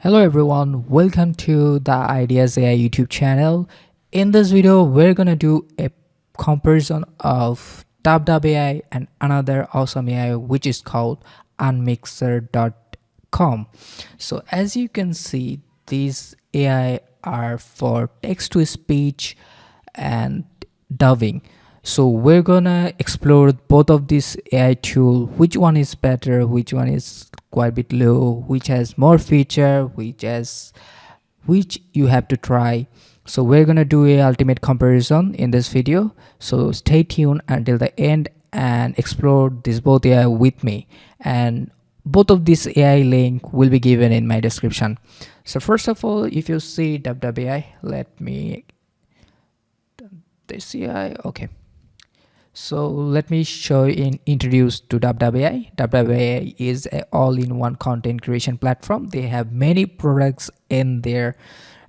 Hello everyone, welcome to the Ideas AI YouTube channel. In this video, we're gonna do a comparison of DupDub AI and another awesome AI which is called Unmixr.com. So as you can see, these AI are for text-to-speech and dubbing. So we're gonna explore both of these AI tool, which one is better, which one is quite a bit low, which has more feature, which you have to try. So we're gonna do a ultimate comparison in this video, so stay tuned until the end and explore this both AI with me, and both of this AI link will be given in my description. So first of all, if you see DupDub AI, let me this AI. Okay, so let me introduce to DupDub AI. DupDub AI is an all-in-one content creation platform. They have many products in their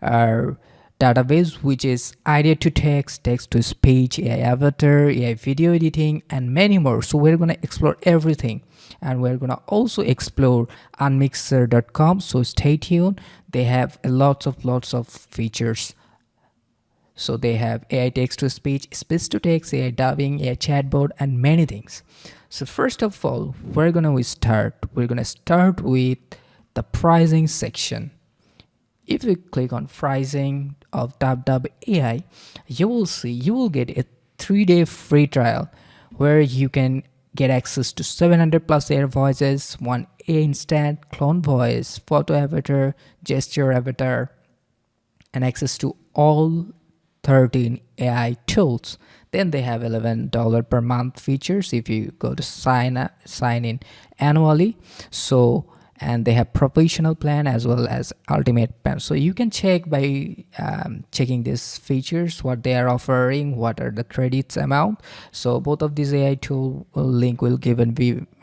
database, which is idea to text, text to speech, AI avatar, AI video editing, and many more. So we're gonna explore everything, and we're gonna also explore Unmixr.com. So stay tuned. They have lots of features. So they have AI text to speech, speech to text, AI dubbing, AI chatbot, and many things. So first of all, we're gonna start with the pricing section. If you click on pricing of DupDub AI, you will get a 3-day free trial where you can get access to 700 plus AI voices, one AI instant clone voice, photo avatar, gesture avatar, and access to all 13 AI tools. Then they have $11 per month features if you go to sign in annually. So, and they have professional plan as well as ultimate plan. So you can check by checking these features, what they are offering, what are the credits amount. So both of these AI tool link will given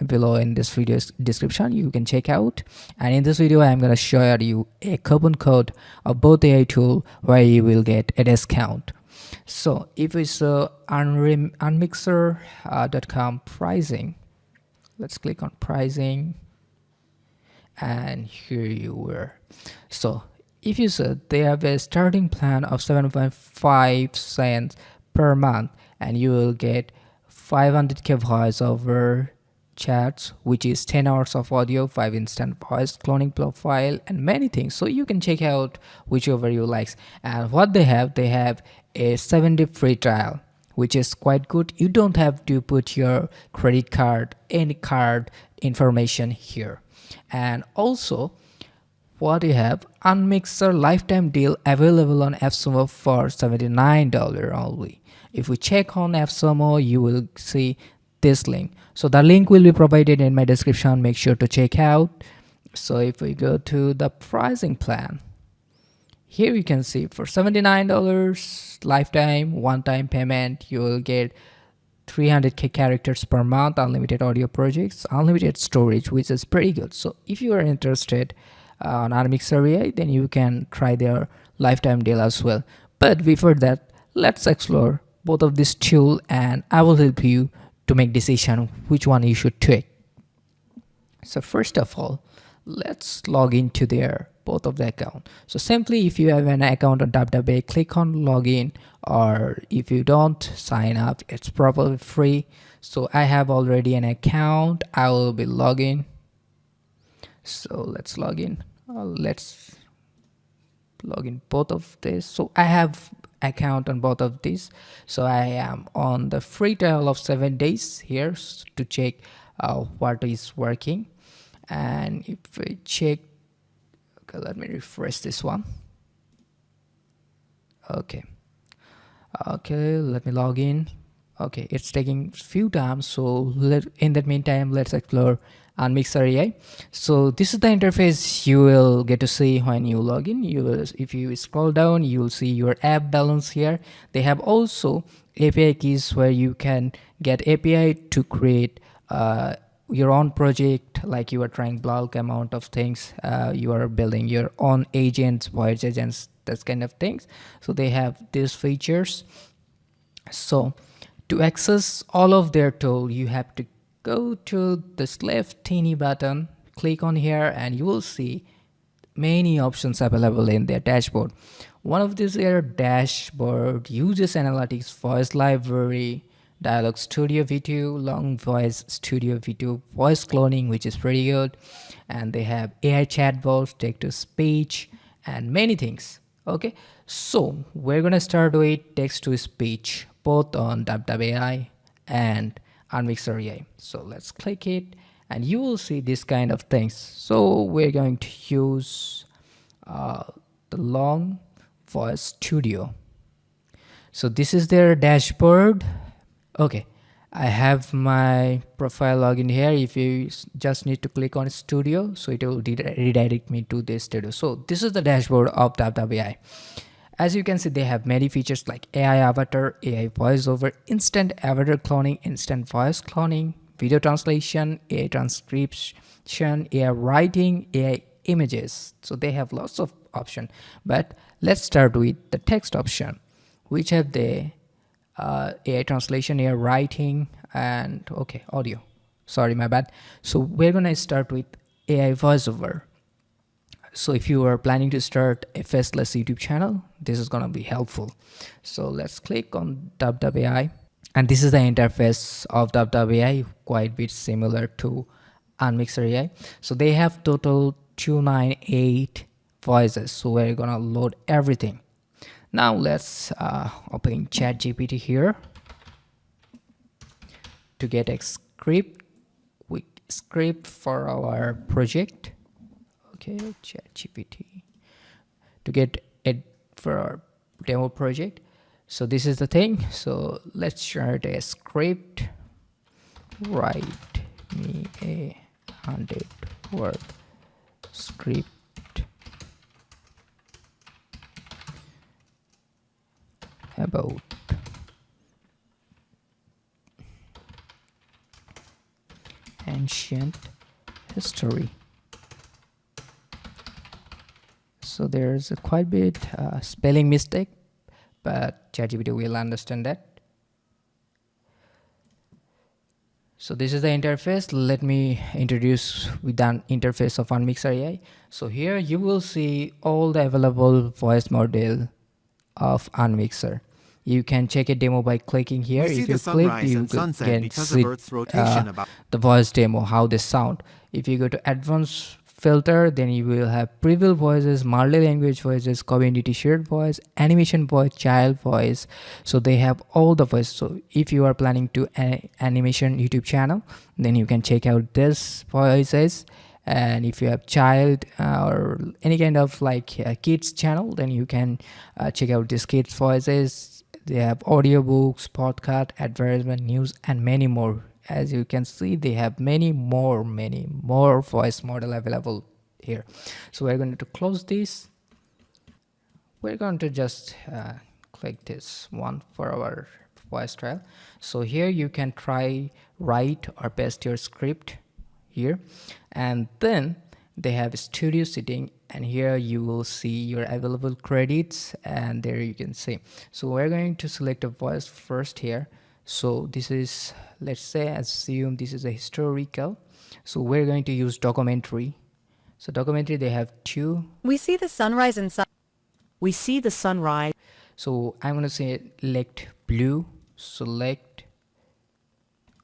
below in this video's description. You can check out. And in this video, I'm gonna show you a coupon code of both AI tool where you will get a discount. So if it's Unmixr.com pricing, let's click on pricing. And here you were. So if you said they have a starting plan of 7.5 cents per month, and you will get 500k voice over chats, which is 10 hours of audio, 5 instant voice cloning profile, and many things. So you can check out whichever you likes. And what they have a 7-day free trial, which is quite good. You don't have to put your credit card, any card information here. And also what you have, Unmixr lifetime deal available on AppSumo for $79 only. If we check on AppSumo, you will see this link. So the link will be provided in my description. Make sure to check out. So if we go to the pricing plan, here you can see for $79 lifetime one-time payment, you will get 300k characters per month, unlimited audio projects, unlimited storage, which is pretty good. So if you are interested on Unmixr AI, then you can try their lifetime deal as well. But before that, let's explore both of these tools, and I will help you to make decision which one you should take. So first of all, let's log into their both of the account. So simply, if you have an account on DupDub, click on login, or if you don't, sign up. It's probably free. So I have already an account. I will be logging. So let's log in. Let's log in both of this. So I have account on both of these. So I am on the free trial of 7 days here to check what is working. And if we check, okay, let me refresh this one. Okay, let me log in. Okay, it's taking few times, so in that meantime, let's explore Unmixr AI. So this is the interface you will get to see when you log in. If you scroll down, you will see your app balance here. They have also API keys where you can get API to create your own project, like you are trying bulk amount of things, you are building your own agents, voice agents, that kind of things. So they have these features. So to access all of their tool, you have to go to this left teeny button, click on here, and you will see many options available in their dashboard. One of these their dashboard uses analytics, voice library, dialogue studio video, long voice studio video, voice cloning, which is pretty good, and they have AI chatbots, text to speech, and many things. Okay, so we're gonna start with text to speech, both on DupDub AI and Unmixr AI. So let's click it, and you will see this kind of things. So we're going to use uh, the long voice studio. So this is their dashboard. Okay, I have my profile login here. If you just need to click on studio, so it will redirect me to this studio. So this is the dashboard of DupDub AI. As you can see, they have many features like AI avatar, AI voiceover, instant avatar cloning, instant voice cloning, video translation, AI transcription, AI writing, AI images. So they have lots of options. But let's start with the text option, which have the AI translation, AI writing, and okay, audio. Sorry, my bad. So we're gonna start with AI voiceover. So if you are planning to start a faceless YouTube channel, this is gonna be helpful. So let's click on DupDub AI, and this is the interface of DupDub AI, quite a bit similar to Unmixr AI. So they have total 298 voices. So we're gonna load everything. Now let's open ChatGPT here to get a script for our project. Okay, ChatGPT to get it for our demo project. So this is the thing. So let's start a script. Write me a 100-word script about ancient history. So there's a quite bit spelling mistake, but ChatGPT will understand that. So this is the interface. Let me introduce with the interface of Unmixr AI. So here you will see all the available voice model of Unmixr. You can check a demo by clicking here. If you click, you can see the voice demo, how they sound. If you go to advanced filter, then you will have preview voices, multi-language voices, community shared voice, animation voice, child voice. So they have all the voices. So if you are planning to animation YouTube channel, then you can check out this voices. And if you have child or any kind of like kids channel, then you can check out these kids voices. They have audiobooks, podcast, advertisement, news, and many more. As you can see, they have many more voice model available here. So we're going to close this. We're going to just click this one for our voice trial. So here you can try write or paste your script here, and then they have a studio setting, and here you will see your available credits, and there you can see. So we're going to select a voice first here. So this is, let's say, assume this is a historical. So we're going to use documentary. So documentary, they have two. We see the sunrise and sun. We see the sunrise. So I'm going to say select blue, select,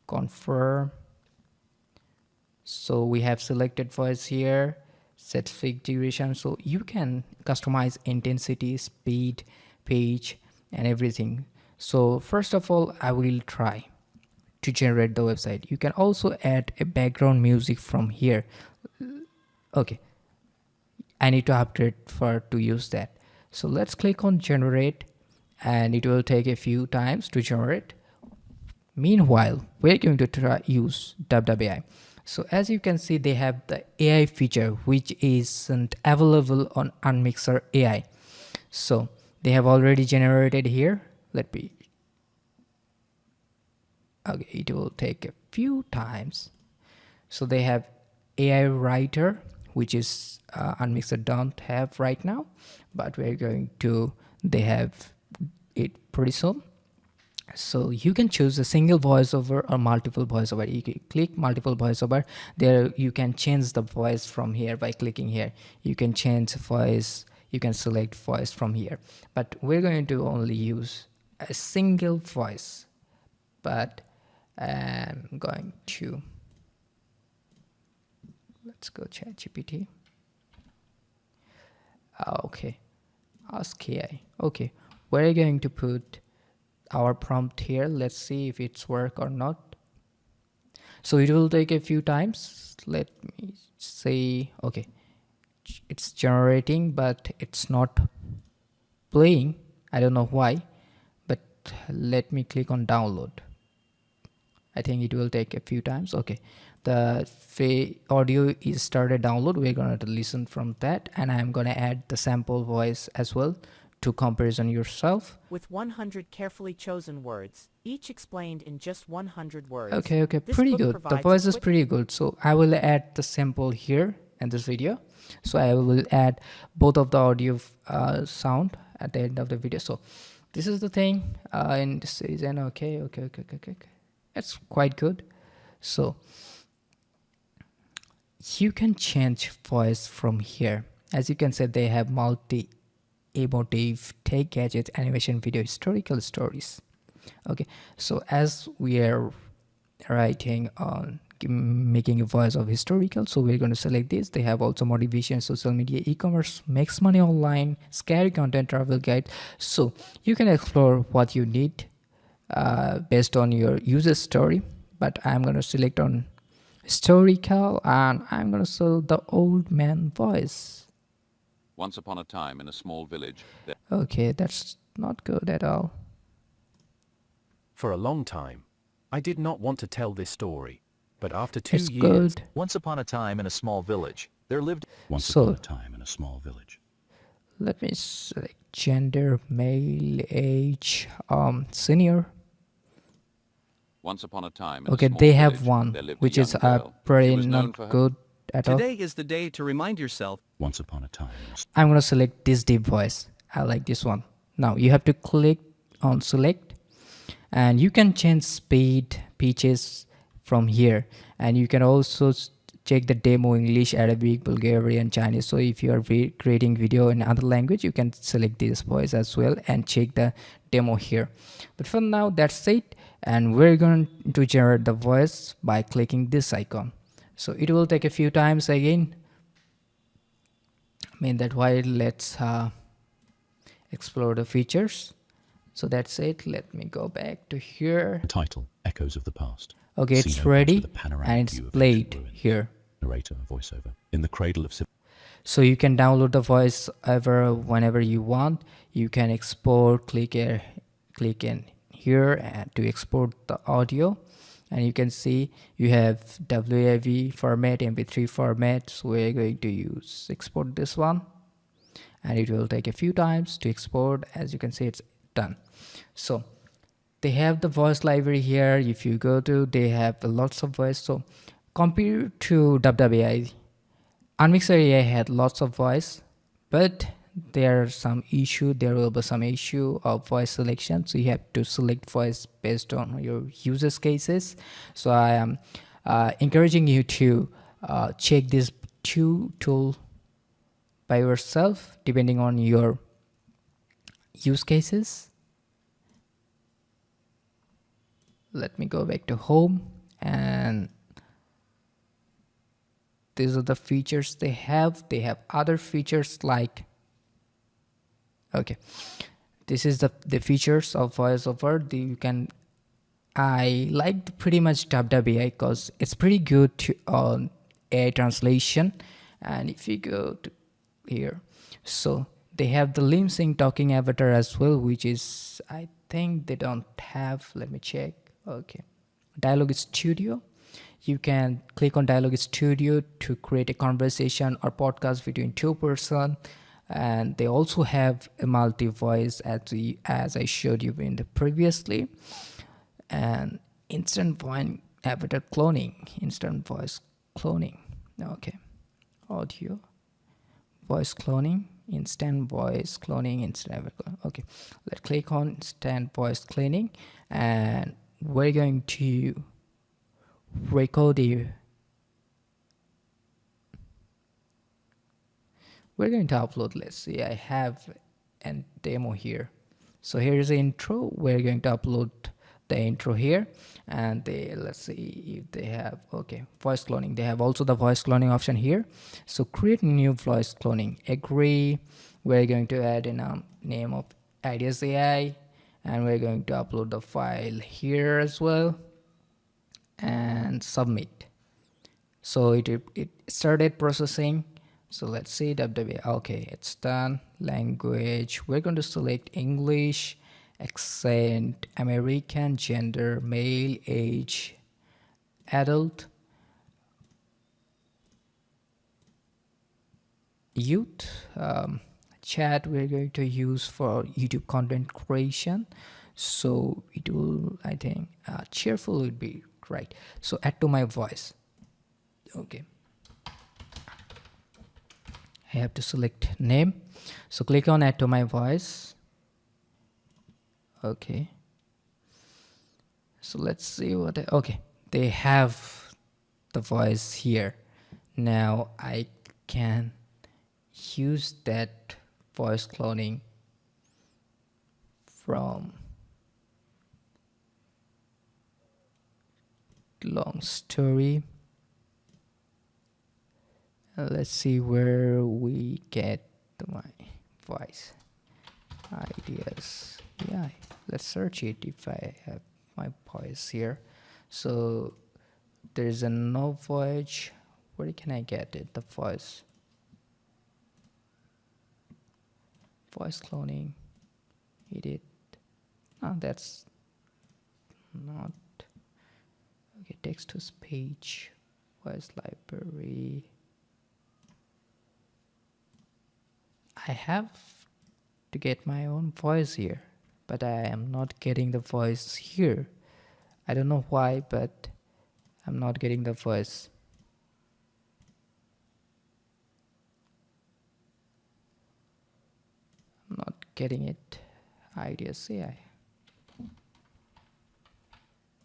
confirm. So we have selected voice here, set fixed duration. So you can customize intensity, speed, page, and everything. So first of all, I will try to generate the website. You can also add a background music from here. Okay, I need to upgrade to use that. So let's click on generate, and it will take a few times to generate. Meanwhile, we're going to use DupDub AI. So as you can see, they have the AI feature which isn't available on Unmixr AI. So they have already generated here. Let me, okay, it will take a few times. So they have AI writer, which is Unmixr don't have right now, but we're going to, they have it pretty soon. So you can choose a single voiceover or multiple voiceover. You can click multiple voiceover. There you can change the voice from here by clicking here. You can change voice. You can select voice from here. But we're going to only use a single voice. But I'm going to, let's go ChatGPT. Okay, ask AI. Okay, we're going to put our prompt here. Let's see if it's work or not. So it will take a few times. Let me say, okay, it's generating, but it's not playing. I don't know why, but let me click on download. I think it will take a few times. Okay, the audio is started download. We're gonna listen from that, and I'm gonna add the sample voice as well to comparison yourself. With 100 carefully chosen words, each explained in just 100 words. Okay, This pretty book good. The provides a voice is quick- pretty good. So I will add the sample here in this video. So I will add both of the audio sound at the end of the video. So this is the thing in this series, and okay. It's quite good. So you can change voice from here. As you can see, they have multi emotive, tech gadgets, animation, video, historical stories. Okay, so as we are writing on making a voice of historical, so we're going to select this. They have also motivation, social media, e-commerce, makes money online, scary content, travel guide. So you can explore what you need based on your user story, but I'm going to select on historical, and I'm going to select the old man voice. Once upon a time in a small village. Okay, that's not good at all. For a long time, I did not want to tell this story, but after 2 It's years, good. Once upon a time in a small village, there lived Once So- upon a time in a small village. Let me select gender, male, age, senior. Once upon a time in Okay, a small they have village, one, there lived which a is young girl. She pretty was known not for her- good at all. Today is the day to remind yourself. Once upon a time in a I'm gonna select this deep voice. I like this one. Now you have to click on select, and you can change speed, pitches from here, and you can also check the demo English, Arabic, Bulgarian, Chinese. So if you are creating video in other language, you can select this voice as well and check the demo here. But for now, that's it, and we're going to generate the voice by clicking this icon. So it will take a few times again. That while let's explore the features. So that's it. Let me go back to here. The title, Echoes of the Past. Okay, Scene it's opens ready with a panoramic and it's view of played ancient ruins. here. Narrator, voiceover. In the cradle of So you can download the voice whenever you want. You can export, click in here and to export the audio. And you can see you have WAV format, MP3 format. So we're going to export this one. And it will take a few times to export. As you can see, it's done. So they have the voice library here. If you go to, they have lots of voice. So compared to DupDub AI, Unmixr AI had lots of voice, but there will be some issue of voice selection. So you have to select voice based on your users cases. So I am encouraging you to check this two tool by yourself depending on your use cases. Let me go back to home, and these are the features they have. They have other features like, okay, this is the features of voiceover. I like pretty much DupDub AI because it's pretty good on AI translation. And if you go to here, so they have the lip sync talking avatar as well, which is, I think they don't have. Let me check. Okay, Dialogue Studio. You can click on Dialogue Studio to create a conversation or podcast between two person, and they also have a multi voice as I showed you in the previously, and instant voice avatar cloning, instant voice cloning. Okay, audio voice cloning, instant voice cloning, okay, let's click on instant voice cloning, and we're going to record a we're going to upload. Let's see, I have a demo here. So here's the intro. We're going to upload the intro here, and let's see if they have, okay, voice cloning. They have also the voice cloning option here. So create new voice cloning, agree. We're going to add in a name of Ideas AI, and we're going to upload the file here as well and submit. So it started processing. So let's see DupDub. Okay, it's done. Language, we're going to select English, accent, American, gender, male, age, adult, youth, chat we're going to use for YouTube content creation. So it will, I think, cheerful would be right. So add to my voice. Okay, I have to select name. So click on add to my voice. Okay, so let's see what okay, they have the voice here. Now I can use that voice cloning from long story. Let's see where we get my voice. Ideas. Yeah, let's search it if I have my voice here. So there's a no voice. Where can I get it? The voice cloning. Edit. No, that's not okay. Text to speech, voice library. I have to get my own voice here, but I am not getting the voice here. I don't know why, but I'm not getting the voice. I'm not getting it. Ideas AI.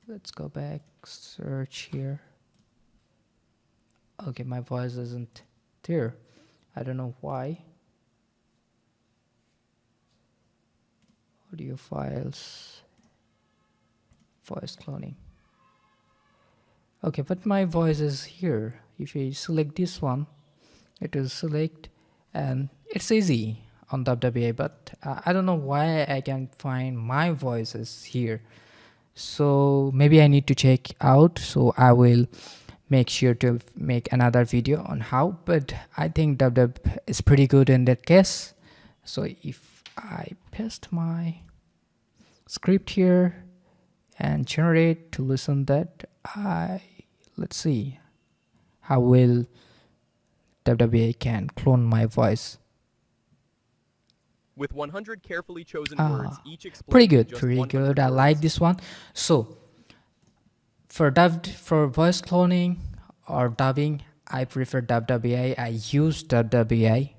Let's go back, search here. Okay, my voice isn't there. I don't know why. Audio files, voice cloning. Okay, but my voice is here. If you select this one, it will select, and it's easy on DupDub, but I don't know why I can find my voices here. So maybe I need to check out. So I will make sure to make another video on how, but I think DupDub is pretty good in that case. So if I paste my script here and generate to listen that, let's see how will DupDub can clone my voice. With 100 carefully chosen words, each explained Pretty in good, just pretty 100 good. I words. like this one. So for voice cloning or dubbing, I prefer DupDub. I use DupDub.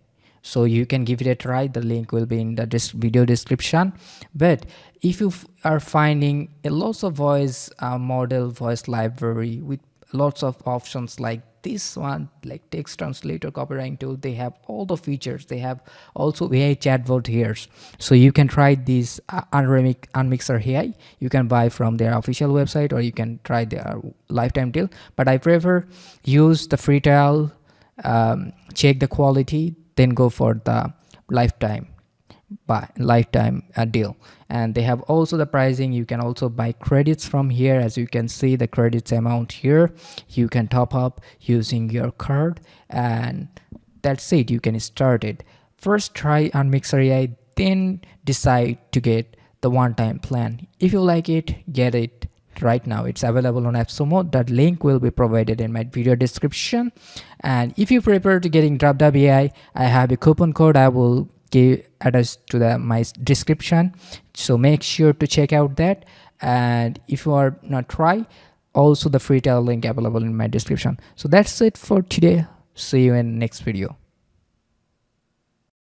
So you can give it a try. The link will be in the video description. But if you are finding a lots of voice model, voice library with lots of options like this one, like text translator, copywriting tool, they have all the features. They have also AI chatbot here. So you can try this Unmixr AI. You can buy from their official website, or you can try their lifetime deal. But I prefer use the free trial, check the quality, then go for the lifetime deal. And they have also the pricing. You can also buy credits from here. As you can see, the credits amount here, you can top up using your card, and that's it. You can start it. First try Unmixr AI, then decide to get the one-time plan. If you like it, get it right now. It's available on AppSumo. That link will be provided in my video description. And if you prefer to getting DupDub AI, I have a coupon code I will give attached to my description. So make sure to check out that. And if you are not try, also the free trial link available in my description. So that's it for today. See you in next video.